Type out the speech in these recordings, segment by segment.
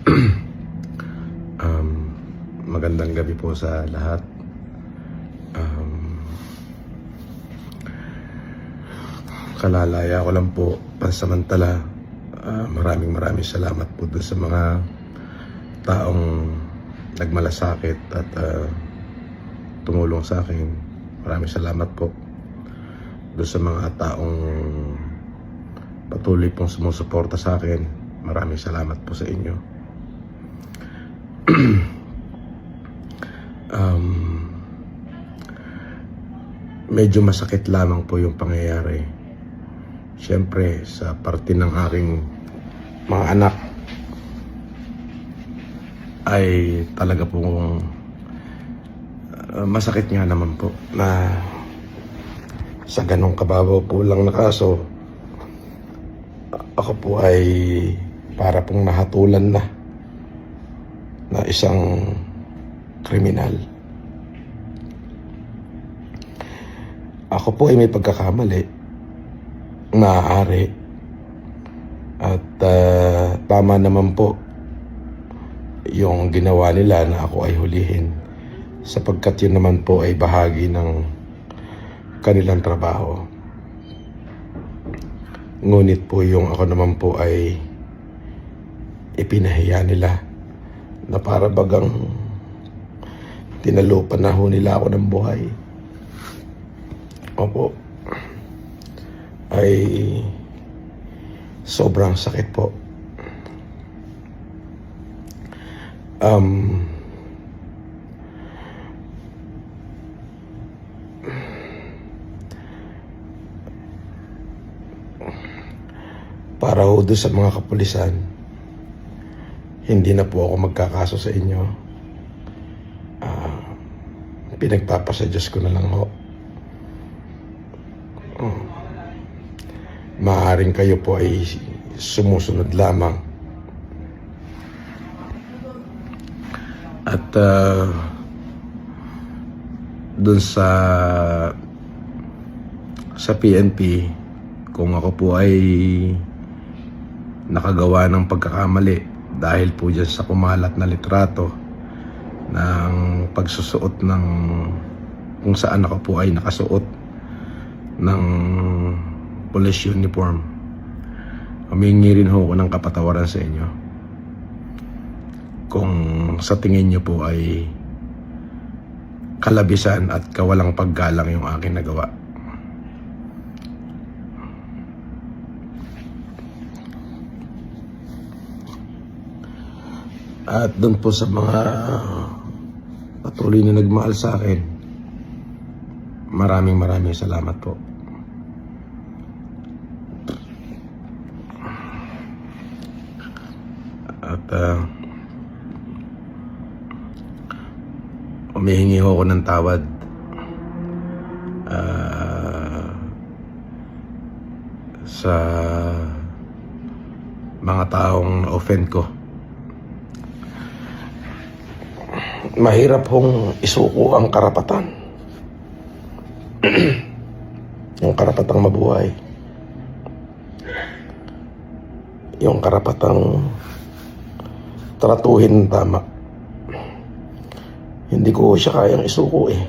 um, Magandang gabi po sa lahat. Kalalaya ko lang po pansamantala. Maraming salamat po dun sa mga taong nagmalasakit at tumulong sa akin. Maraming salamat po dun sa mga taong patuloy pong sumusuporta sa akin. Maraming salamat po sa inyo. Medyo masakit lamang po yung pangyayari. Siyempre, sa parte ng aking mga anak ay talaga pong masakit nga naman po na sa ganong kababaw po lang na kaso ako po ay para pong nahatulan na isang kriminal. Ako po ay may pagkakamali, maaari, at tama naman po yung ginawa nila na ako ay hulihin, sapagkat yun naman po ay bahagi ng kanilang trabaho. Ngunit po yung ako naman po ay ipinahiya nila na para bagang tinalupan na ho nila ako ng buhay. Opo, ay sobrang sakit po. Para ho doon sa mga kapulisan, hindi na po ako magkakaso sa inyo. Pinagpapasadyos ko na lang ho. Maaaring kayo po ay sumusunod lamang. At dun sa PNP, kung ako po ay nakagawa ng pagkakamali dahil po dyan sa kumalat na litrato ng pagsusuot ng kung saan ako po ay nakasuot ng police uniform, humingi rin ho ako ng kapatawaran sa inyo kung sa tingin nyo po ay kalabisan at kawalang paggalang yung aking nagawa. At doon po sa mga patuloy na nagmahal sa akin, maraming salamat po. At humihingi ho ako ng tawad sa mga taong na-offend ko. Mahirap hong isuko ang karapatan. Yung karapatang mabuhay, yung karapatang tratuhin ng tama. Hindi ko siya kayang isuko eh.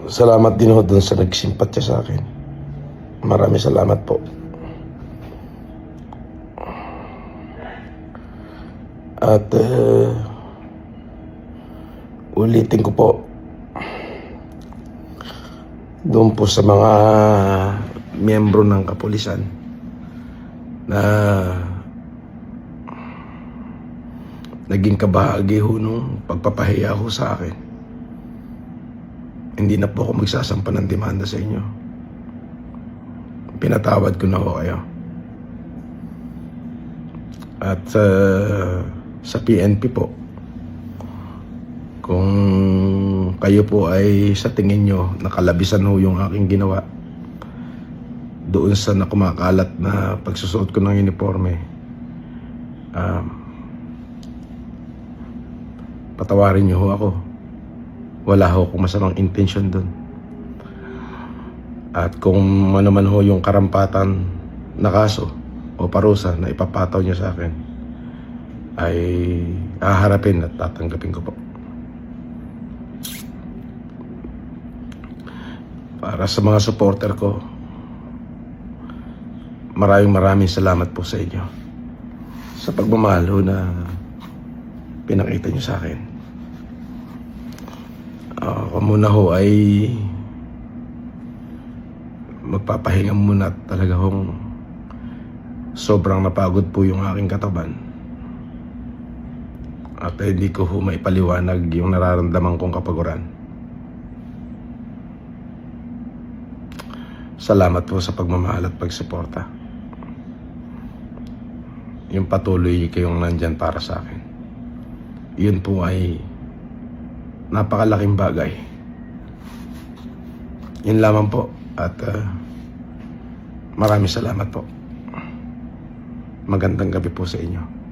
Salamat din ho dun sa nagsimpatya sa akin. Maraming salamat po. At ulitin ko po, doon po sa mga miyembro ng kapulisan na naging kabahagi ho nung pagpapahiya ho sa akin, hindi na po ako magsasampa ng demanda sa inyo. Pinatawad ko na ho kayo. At sa PNP po, kung kayo po ay sa tingin nyo nakalabisan ho yung aking ginawa doon sa nakumakalat na pagsusuot ko ng uniforme, patawarin nyo ho ako. Wala ho akong masamang intention doon. At kung ano man ho yung karampatan na kaso, o parusa na ipapataw niyo sa akin ay haharapin at tatanggapin ko po. Para sa mga supporter ko, maraming salamat po sa inyo sa pagmamahal ho na pinakita niyo sa akin. Ako muna ho ay magpapahinga muna at talaga hong sobrang napagod po yung aking katawan. At hindi ko ho maipaliwanag yung nararamdaman kong kapaguran. Salamat po sa pagmamahal at pagsuporta. Yung patuloy kayong nandyan para sa akin. Yun po ay napakalaking bagay. Yun lamang po. At maraming salamat po. Magandang gabi po sa inyo.